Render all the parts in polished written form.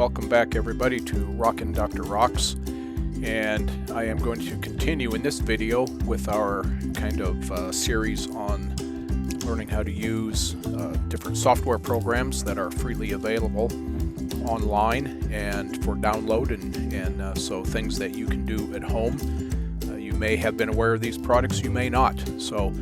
welcome back everybody to Rockin' Dr. Rocks, and I am going to continue in this video with our kind of series on learning how to use different software programs that are freely available online and for download, and so things that you can do at home. You may have been aware of these products, you may not. So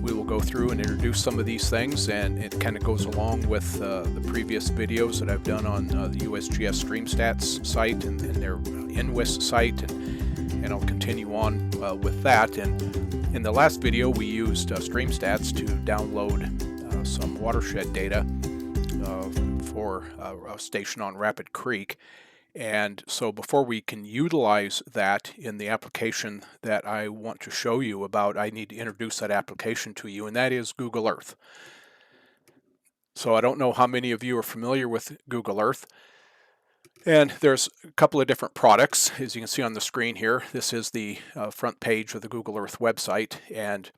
we will go through and introduce some of these things, and it kind of goes along with the previous videos that I've done on the USGS StreamStats site and their INWIS site, and I'll continue on with that. And in the last video, we used StreamStats to download some watershed data for a station on Rapid Creek. And so before we can utilize that in the application that I want to show you about, I need to introduce that application to you, and that is Google Earth. So I don't know how many of you are familiar with Google Earth. And there's a couple of different products, as you can see on the screen here. This is the front page of the Google Earth website, and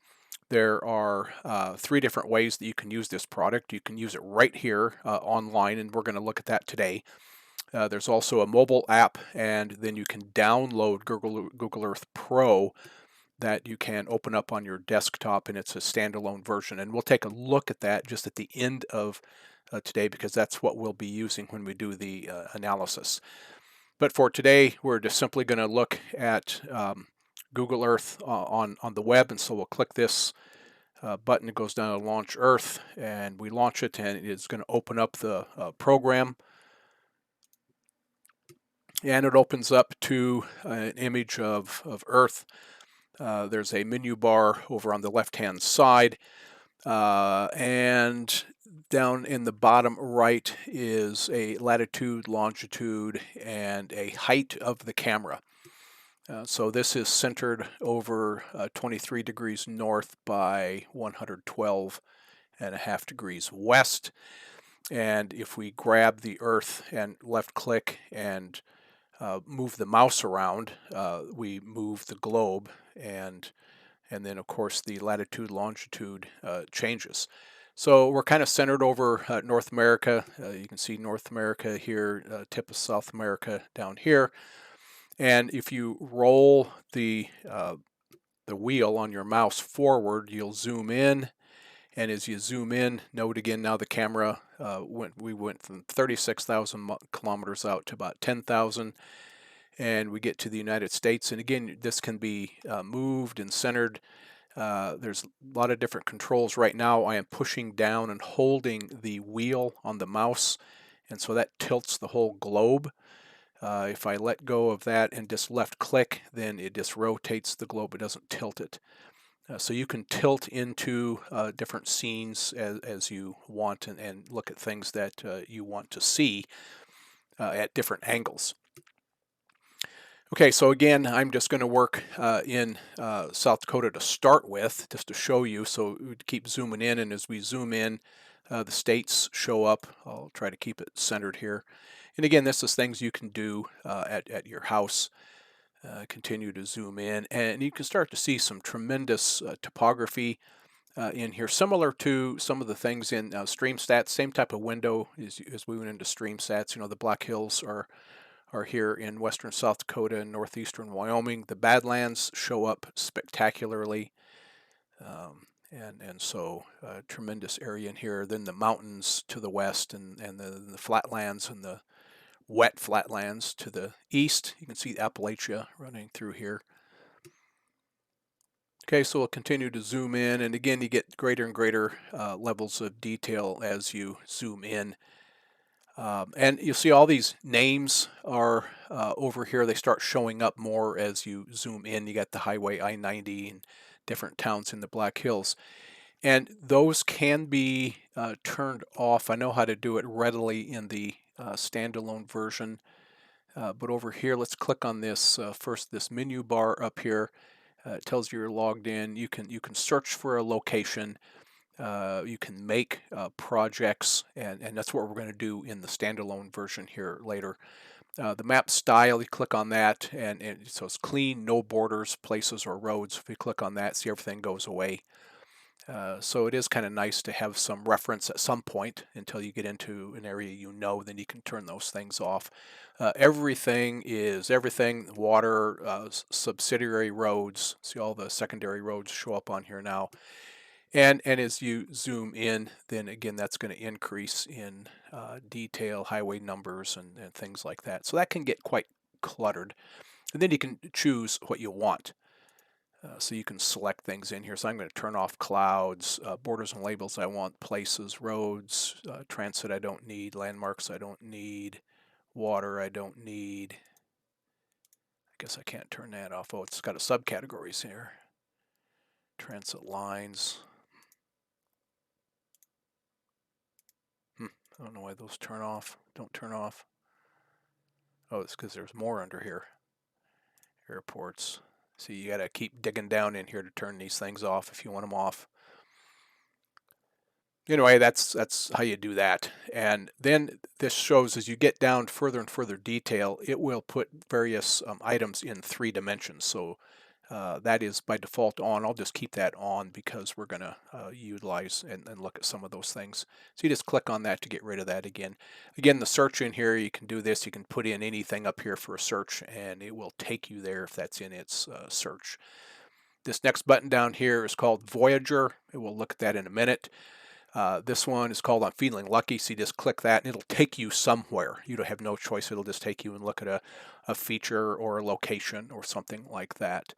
there are 3 different ways that you can use this product. You can use it right here online, and we're going to look at that today. There's also a mobile app, and then you can download Goggle Earth Pro that you can open up on your desktop, and it's a standalone version. And we'll take a look at that just at the end of today, because that's what we'll be using when we do the analysis. But for today, we're just simply going to look at Google Earth on the web, and so we'll click this button that goes down to Launch Earth, and we launch it, and it's going to open up the program. And it opens up to an image of Earth. There's a menu bar over on the left-hand side, and down in the bottom right is a latitude, longitude, and a height of the camera. So this is centered over 23 degrees north by 112.5 degrees west. And if we grab the Earth and left-click and move the mouse around, we move the globe, and then of course the latitude longitude changes. So we're kind of centered over North America. You can see North America here, tip of South America down here. And if you roll the wheel on your mouse forward, you'll zoom in. And as you zoom in, note again now the camera we went from 36,000 kilometers out to about 10,000, and we get to the United States. And again, this can be moved and centered. There's a lot of different controls. Right now I am pushing down and holding the wheel on the mouse, and so that tilts the whole globe. If I let go of that and just left click, then it just rotates the globe. It doesn't tilt it. So you can tilt into different scenes as you want, and look at things that you want to see at different angles. Okay, so again, I'm just going to work in South Dakota to start with, just to show you. So we keep zooming in, and as we zoom in, the states show up. I'll try to keep it centered here. And again, this is things you can do at your house. Continue to zoom in, and you can start to see some tremendous topography in here, similar to some of the things in StreamStats. Same type of window as we went into StreamStats. You know, the Black Hills are here in western South Dakota and northeastern Wyoming. The Badlands show up spectacularly, and so tremendous area in here. Then the mountains to the west, and the flatlands and the wet flatlands to the east. You can see Appalachia running through here. Okay, so we'll continue to zoom in, and again you get greater and greater levels of detail as you zoom in. And you'll see all these names are over here. They start showing up more as you zoom in. You got the highway I-90 and different towns in the Black Hills. And those can be turned off. I know how to do it readily in the standalone version, but over here, let's click on this first. This menu bar up here, it tells you you're logged in. You can search for a location. You can make projects, and that's what we're going to do in the standalone version here later. The map style, you click on that, and so it's clean, no borders, places, or roads. If you click on that, see, everything goes away. So it is kind of nice to have some reference at some point until you get into an area you know, then you can turn those things off. Everything is everything, water, subsidiary roads. See all the secondary roads show up on here now. And as you zoom in, then again, that's going to increase in detail, highway numbers, and things like that. So that can get quite cluttered. And then you can choose what you want. So you can select things in here. So I'm going to turn off clouds, borders and labels I want, places, roads, transit I don't need, landmarks I don't need, water I don't need. I guess I can't turn that off. Oh, it's got a subcategories here. Transit lines. I don't know why those turn off. Don't turn off. Oh, it's because there's more under here. Airports. So you got to keep digging down in here to turn these things off if you want them off. Anyway, that's how you do that. And then this shows as you get down further and further detail, it will put various items in 3 dimensions. So that is by default on. I'll just keep that on because we're going to utilize and look at some of those things. So you just click on that to get rid of that again. Again, the search in here, you can do this. You can put in anything up here for a search, and it will take you there if that's in its search. This next button down here is called Voyager. We'll look at that in a minute. This one is called I'm Feeling Lucky, so you just click that and it'll take you somewhere. You don't have no choice. It'll just take you and look at a feature or a location or something like that.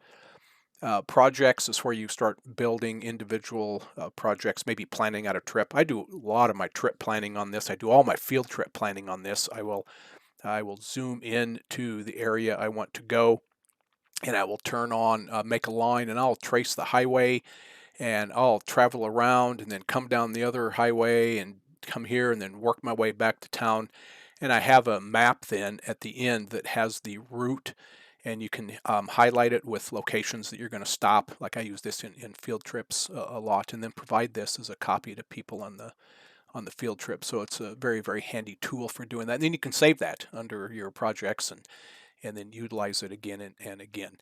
Projects is where you start building individual projects, maybe planning out a trip. I do a lot of my trip planning on this. I do all my field trip planning on this. I will zoom in to the area I want to go, and I will turn on make a line, and I'll trace the highway, and I'll travel around and then come down the other highway and come here and then work my way back to town. And I have a map then at the end that has the route, and you can highlight it with locations that you're going to stop. Like I use this in field trips a lot, and then provide this as a copy to people on the field trip. So it's a very, very handy tool for doing that. And then you can save that under your projects and then utilize it again and again.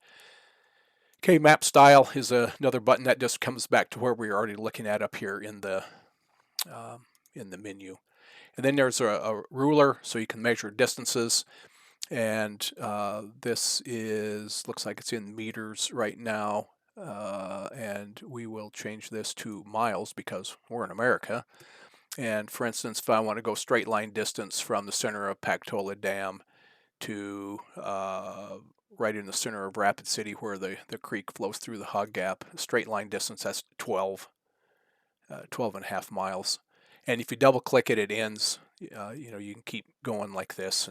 Okay, map style is another button that just comes back to where we were already looking at up here in the menu. And then there's a ruler, so you can measure distances. And this looks like it's in meters right now. And we will change this to miles because we're in America. And for instance, if I want to go straight line distance from the center of Pactola Dam to right in the center of Rapid City where the creek flows through the Hog Gap, straight line distance, that's 12 and a half miles. And if you double click it, it ends. You can keep going like this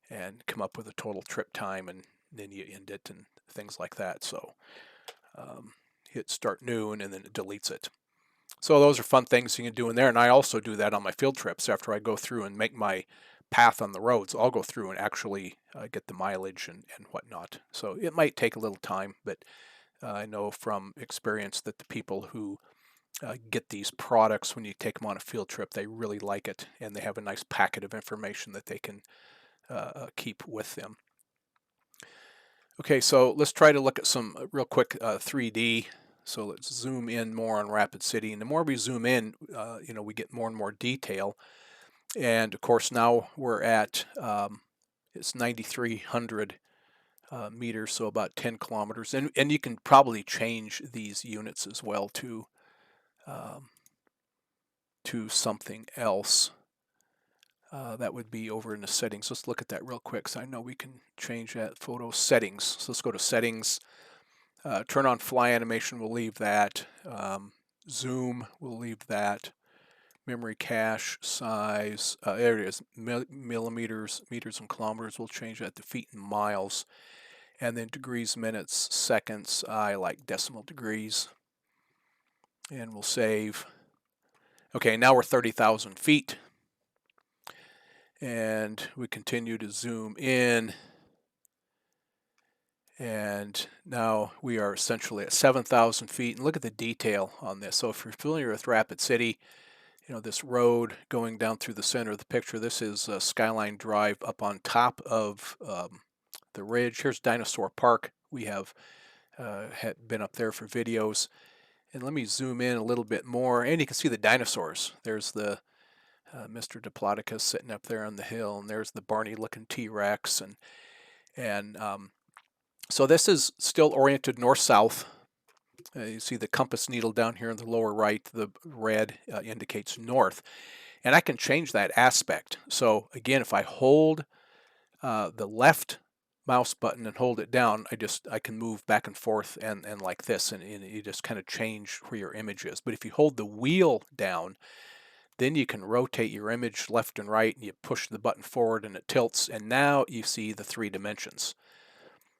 and come up with a total trip time, and then you end it and things like that. So hit start new, and then it deletes it. So those are fun things you can do in there. And I also do that on my field trips. After I go through and make my path on the roads, I'll go through and actually get the mileage and whatnot. So it might take a little time, but I know from experience that the people who get these products, when you take them on a field trip, they really like it, and they have a nice packet of information that they can keep with them. Okay, so let's try to look at some real quick 3D. So let's zoom in more on Rapid City, and the more we zoom in, we get more and more detail. And of course, now we're at it's 9,300 meters, so about 10 kilometers. And you can probably change these units as well to something else. That would be over in the settings. Let's look at that real quick, so I know we can change that. Photo settings. So let's go to settings. Turn on fly animation, we'll leave that. Zoom, we'll leave that. Memory cache, size, there it is, millimeters, meters and kilometers, we'll change that to feet and miles. And then degrees, minutes, seconds, I like decimal degrees. And we'll save. Okay, now we're 30,000 feet. And we continue to zoom in. And now we are essentially at 7,000 feet. And look at the detail on this. So if you're familiar with Rapid City, this road going down through the center of the picture, this is Skyline Drive up on top of the ridge. Here's Dinosaur Park. We have had been up there for videos. And let me zoom in a little bit more, and you can see the dinosaurs. There's the Mr. Diplodocus sitting up there on the hill, and there's the Barney-looking T-Rex, and so this is still oriented north-south. You see the compass needle down here in the lower right. The red indicates north, and I can change that aspect. So again, if I hold the left mouse button and hold it down, I can move back and forth and like this, and you just kind of change where your image is. But if you hold the wheel down, then you can rotate your image left and right, and you push the button forward and it tilts, and now you see the 3 dimensions.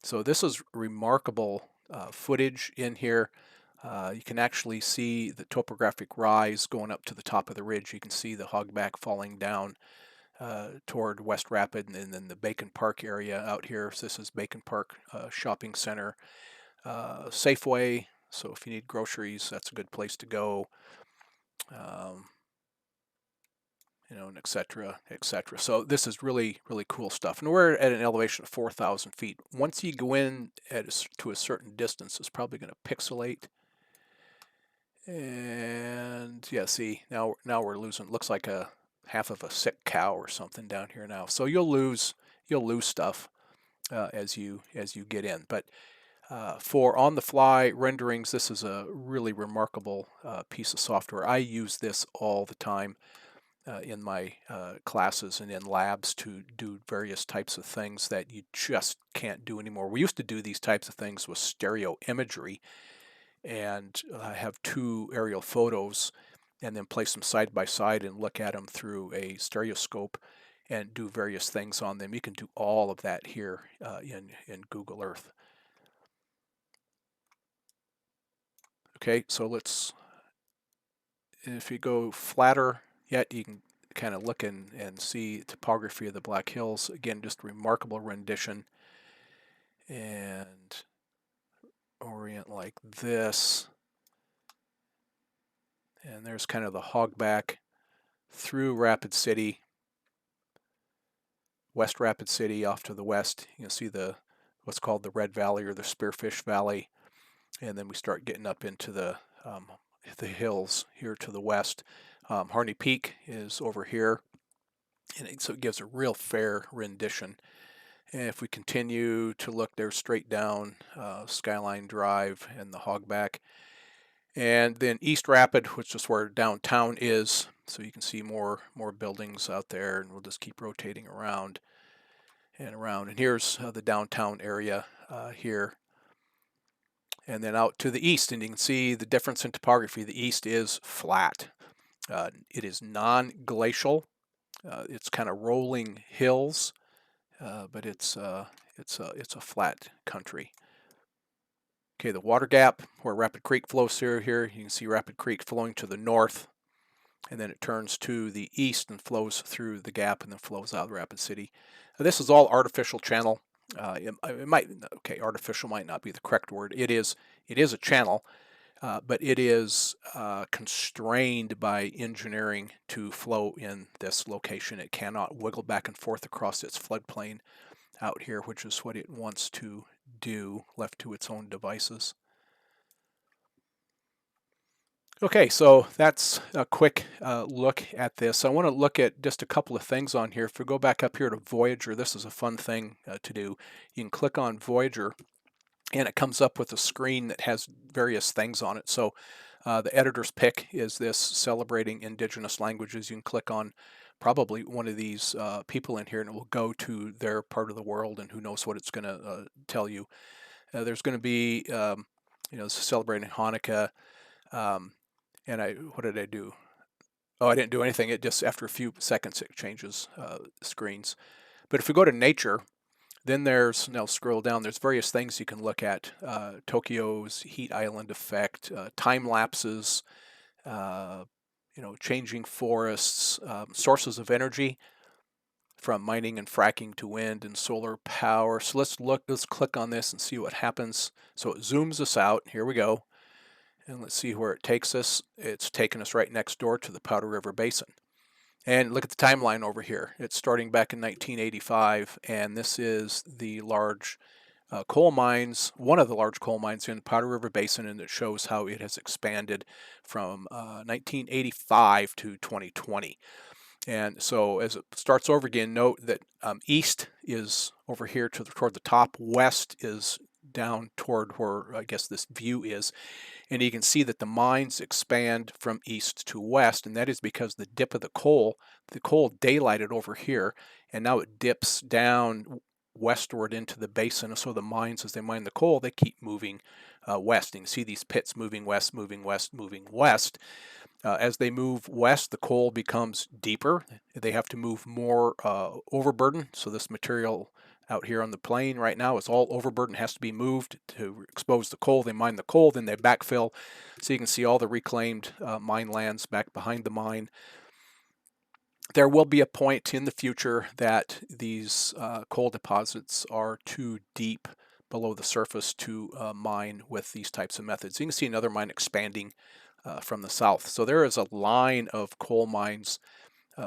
So this is remarkable footage in here. You can actually see the topographic rise going up to the top of the ridge. You can see the hogback falling down toward West Rapid, and then the Bacon Park area out here. So this is Bacon Park Shopping Center. Safeway, so if you need groceries, that's a good place to go. And et cetera, et cetera. So this is really, really cool stuff. And we're at an elevation of 4,000 feet. Once you go in to a certain distance, it's probably going to pixelate. And yeah, see, now we're losing. Looks like a half of a sick cow or something down here now. So you'll lose stuff as you get in. But for on-the-fly renderings, this is a really remarkable piece of software. I use this all the time in my classes and in labs to do various types of things that you just can't do anymore. We used to do these types of things with stereo imagery, and have 2 aerial photos and then place them side by side and look at them through a stereoscope and do various things on them. You can do all of that here in Google Earth. Okay, so if you go flatter yet, you can kind of look and see topography of the Black Hills. Again, just remarkable rendition. And orient like this. And there's kind of the hogback through Rapid City, West Rapid City off to the west. You can see what's called the Red Valley or the Spearfish Valley. And then we start getting up into the hills here to the west. Harney Peak is over here, and so it gives a real fair rendition. And if we continue to look there straight down, Skyline Drive and the hogback, and then East Rapid, which is where downtown is. So you can see more buildings out there, and we'll just keep rotating around and around. And here's the downtown area here. And then out to the east, and you can see the difference in topography. The east is flat. It is non-glacial. It's kind of rolling hills, but it's a flat country. Okay, the water gap where Rapid Creek flows through here. You can see Rapid Creek flowing to the north, and then it turns to the east and flows through the gap and then flows out of Rapid City. This is all artificial channel. Artificial might not be the correct word. It is a channel, but it is constrained by engineering to flow in this location. It cannot wiggle back and forth across its floodplain out here, which is what it wants to do, left to its own devices. Okay, so that's a quick look at this. I want to look at just a couple of things on here. If we go back up here to Voyager, this is a fun thing to do. You can click on Voyager, and it comes up with a screen that has various things on it. So the editor's pick is this, celebrating indigenous languages. You can click on probably one of these people in here, and it will go to their part of the world, and who knows what it's going to tell you. There's going to be, celebrating Hanukkah. And what did I do? Oh, I didn't do anything. It just, after a few seconds, it changes screens. But if we go to nature, then now scroll down, there's various things you can look at. Tokyo's heat island effect, time lapses, changing forests, sources of energy from mining and fracking to wind and solar power. So let's click on this and see what happens. So it zooms us out. Here we go. And let's see where it takes us. It's taken us right next door to the Powder River Basin. And look at the timeline over here. It's starting back in 1985, and this is the large coal mines, one of the large coal mines in the Powder River Basin, and it shows how it has expanded from 1985 to 2020. And so as it starts over again, note that east is over here toward the top, west is down toward where I guess this view is. And you can see that the mines expand from east to west, and that is because the dip of the coal daylighted over here, and now it dips down westward into the basin. So the mines, as they mine the coal, they keep moving west. And you can see these pits moving west, moving west, moving west. As they move west, the coal becomes deeper. They have to move more overburden. So this material out here on the plain right now is all overburden, has to be moved to expose the coal. They mine the coal, then they backfill. So you can see all the reclaimed mine lands back behind the mine. There will be a point in the future that these coal deposits are too deep below the surface to mine with these types of methods. You can see another mine expanding from the south. So there is a line of coal mines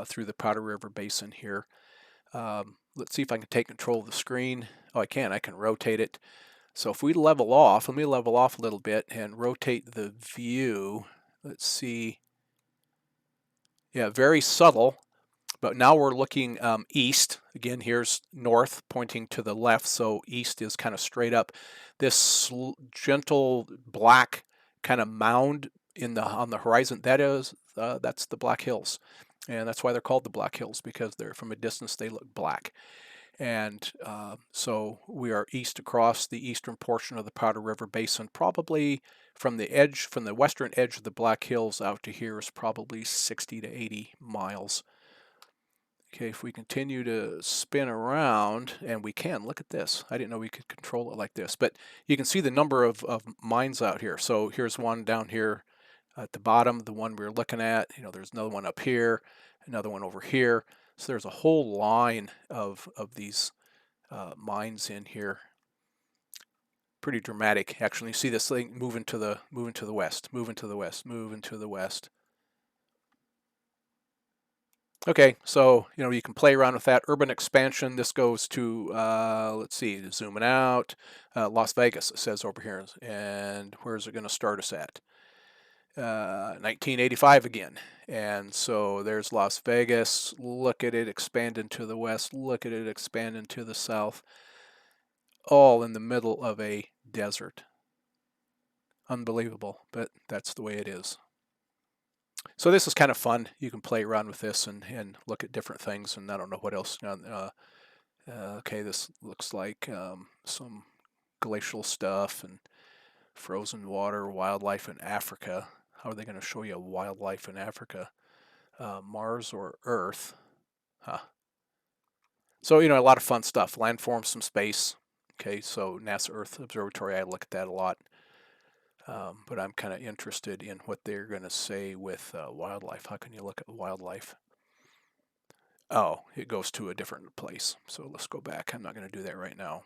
through the Powder River Basin here. Let's see if I can take control of the screen. Oh, I can rotate it. So if we level off, let me level off a little bit and rotate the view. Let's see. Yeah, very subtle. But now we're looking east. Again, here's north pointing to the left, so east is kind of straight up. This gentle black kind of mound on the horizon, that's the Black Hills. And that's why they're called the Black Hills, because they're, from a distance, they look black. And so we are east across the eastern portion of the Powder River Basin, probably from the western edge of the Black Hills out to here is probably 60 to 80 miles. Okay, if we continue to spin around, and we can, look at this. I didn't know we could control it like this, but you can see the number of mines out here. So here's one down here at the bottom, the one we were looking at. There's another one up here, another one over here. So there's a whole line of these mines in here. Pretty dramatic, actually. You see this thing moving to the west, moving to the west, moving to the west. Okay, so you can play around with that. Urban expansion. This goes to let's see, zooming out, Las Vegas. It says over here, and where's it going to start us at? 1985 again. And so there's Las Vegas. Look at it expanding to the west. Look at it expanding to the south. All in the middle of a desert. Unbelievable, but that's the way it is. So this is kind of fun. You can play around with this and look at different things, and I don't know what else. Okay, this looks like some glacial stuff and frozen water, wildlife in Africa. How are they going to show you wildlife in Africa? Mars or Earth? Huh. So, a lot of fun stuff. Landforms from space. Okay, so NASA Earth Observatory, I look at that a lot. But I'm kind of interested in what they're going to say with wildlife. How can you look at wildlife? Oh, it goes to a different place. So let's go back. I'm not going to do that right now.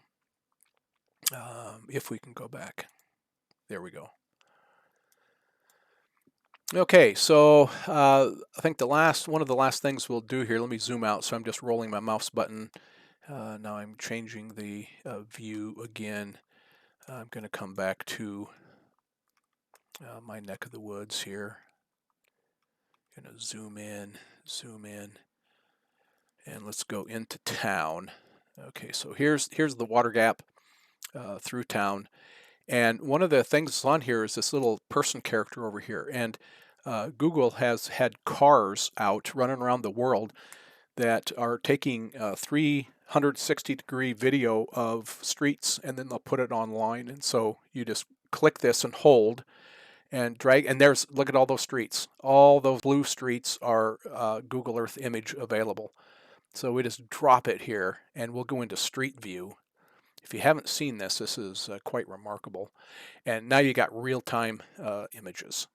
If we can go back. There we go. Okay, so I think one of the last things we'll do here, let me zoom out. So I'm just rolling my mouse button. Now I'm changing the view again. I'm going to come back to my neck of the woods here. Going to zoom in, and let's go into town. Okay, so here's the water gap through town, and one of the things that's on here is this little person character over here, and Google has had cars out running around the world that are taking 360-degree video of streets, and then they'll put it online. And so you just click this and hold and drag, and look at all those streets. All those blue streets are Google Earth image available. So we just drop it here, and we'll go into Street View. If you haven't seen this, this is quite remarkable. And now you got real-time images.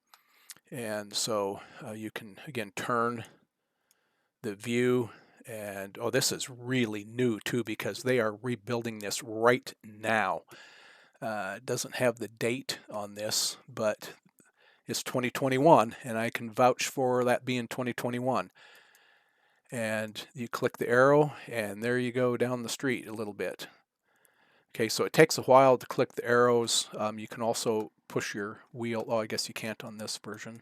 And so you can, again, turn the view. And, oh, this is really new, too, because they are rebuilding this right now. It doesn't have the date on this, but it's 2021, and I can vouch for that being 2021. And you click the arrow, and there you go down the street a little bit. Okay, so it takes a while to click the arrows. You can also push your wheel. Oh, I guess you can't on this version.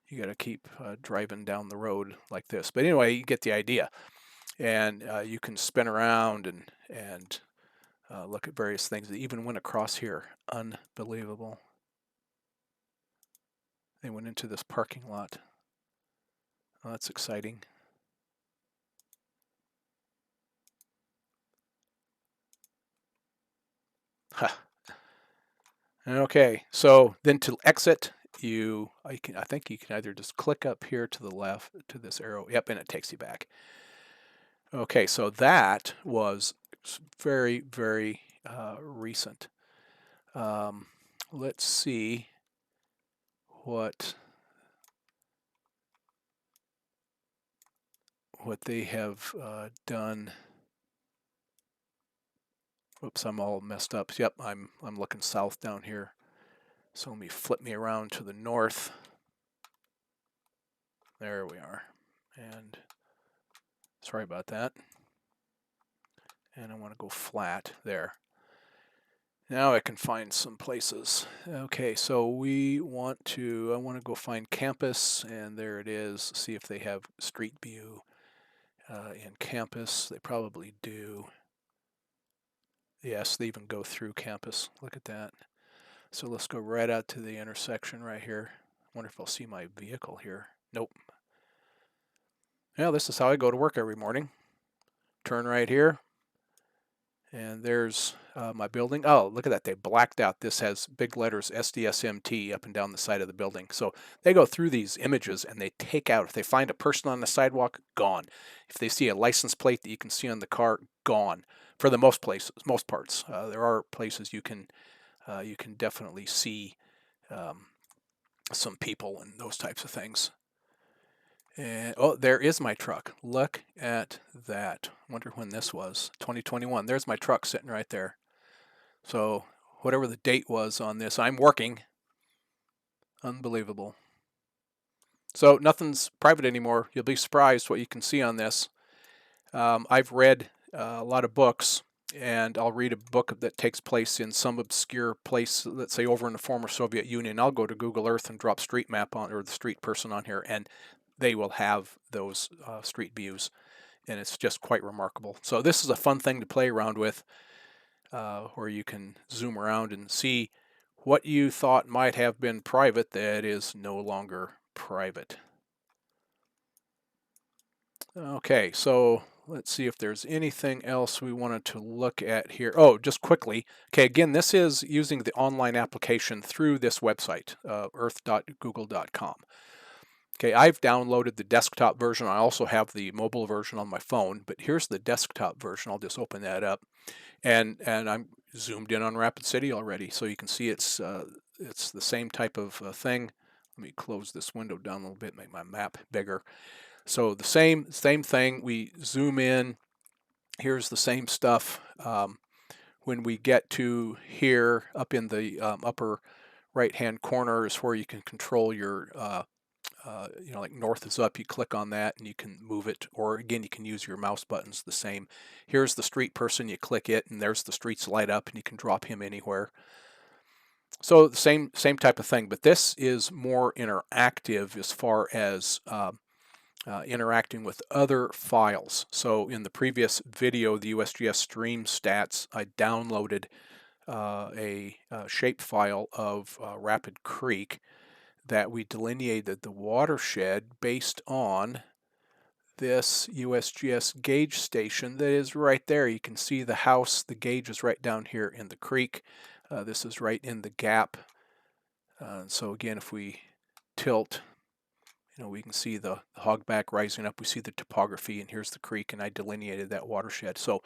You got to keep driving down the road like this. But anyway, you get the idea. And you can spin around and look at various things. They even went across here. Unbelievable. They went into this parking lot. Oh, that's exciting. Huh. Okay, so then to exit, I think you can either just click up here to the left to this arrow. Yep, and it takes you back. Okay, so that was very, very recent. Let's see what they have done. Whoops, I'm all messed up. Yep, I'm looking south down here. So let me flip me around to the north. There we are. And sorry about that. And I want to go flat there. Now I can find some places. Okay, so I want to go find campus, and there it is. See if they have street view in campus. They probably do. Yes, they even go through campus. Look at that. So let's go right out to the intersection right here. Wonder if I'll see my vehicle here. Nope. Yeah, this is how I go to work every morning. Turn right here. And there's my building. Oh, look at that. They blacked out. This has big letters SDSMT up and down the side of the building. So they go through these images and they take out. If they find a person on the sidewalk, gone. If they see a license plate that you can see on the car, gone. For the most parts. There are places you can definitely see some people and those types of things. And, oh, there is my truck. Look at that. Wonder when this was. 2021. There's my truck sitting right there. So whatever the date was on this, I'm working. Unbelievable. So nothing's private anymore. You'll be surprised what you can see on this. I've read a lot of books, and I'll read a book that takes place in some obscure place, let's say over in the former Soviet Union. I'll go to Google Earth and drop street map on, or the street person on here, and they will have those street views, and it's just quite remarkable. So this is a fun thing to play around with, where you can zoom around and see what you thought might have been private that is no longer private. Okay, so let's see if there's anything else we wanted to look at here. Oh, just quickly. Okay, again, this is using the online application through this website, earth.google.com. Okay, I've downloaded the desktop version. I also have the mobile version on my phone, but here's the desktop version. I'll just open that up, and I'm zoomed in on Rapid City already, so you can see it's the same type of thing. Let me close this window down a little bit, make my map bigger. So the same thing. We zoom in. Here's the same stuff. When we get to here, up in the upper right-hand corner is where you can control your like north is up, you click on that and you can move it, or again you can use your mouse buttons the same. Here's the street person, you click it and there's the streets light up and you can drop him anywhere. So the same type of thing, but this is more interactive as far as interacting with other files. So in the previous video, the USGS stream stats, I downloaded a shape file of Rapid Creek that we delineated the watershed based on this USGS gauge station that is right there. You can see the house, the gauge is right down here in the creek. This is right in the gap. So again, if we tilt, we can see the hogback rising up. We see the topography, and here's the creek, and I delineated that watershed. So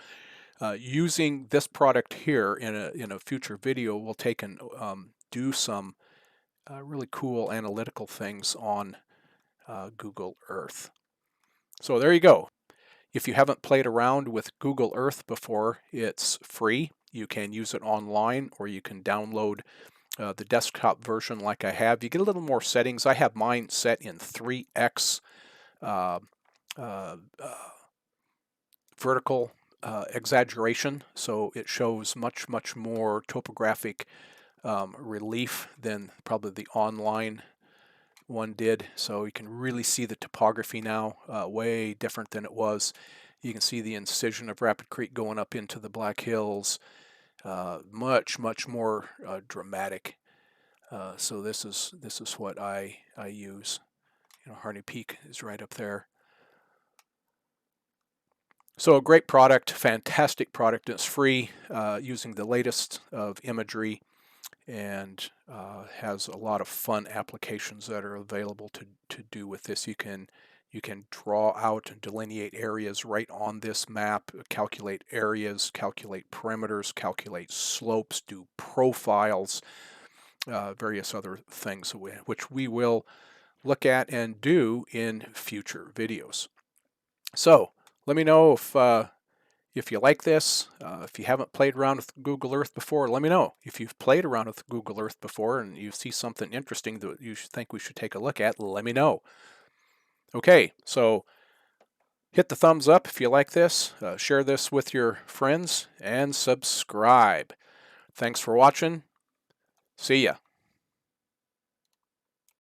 using this product here in a future video, we'll take and do some really cool analytical things on Google Earth. So there you go. If you haven't played around with Google Earth before, it's free. You can use it online, or you can download the desktop version like I have. You get a little more settings. I have mine set in 3x vertical exaggeration, so it shows much more topographic relief than probably the online one did. So you can really see the topography now, way different than it was. You can see the incision of Rapid Creek going up into the Black Hills, much more dramatic. So this is what I use. You know, Harney Peak is right up there. So a great product, fantastic product. It's free, using the latest of imagery, and has a lot of fun applications that are available to do with this. You can draw out and delineate areas right on this map, calculate areas, calculate perimeters, calculate slopes, do profiles, various other things which we will look at and do in future videos. So let me know if you like this. If you haven't played around with Google Earth before, let me know. If you've played around with Google Earth before and you see something interesting that you think we should take a look at, let me know. Okay, so hit the thumbs up if you like this, share this with your friends, and subscribe. Thanks for watching. See ya.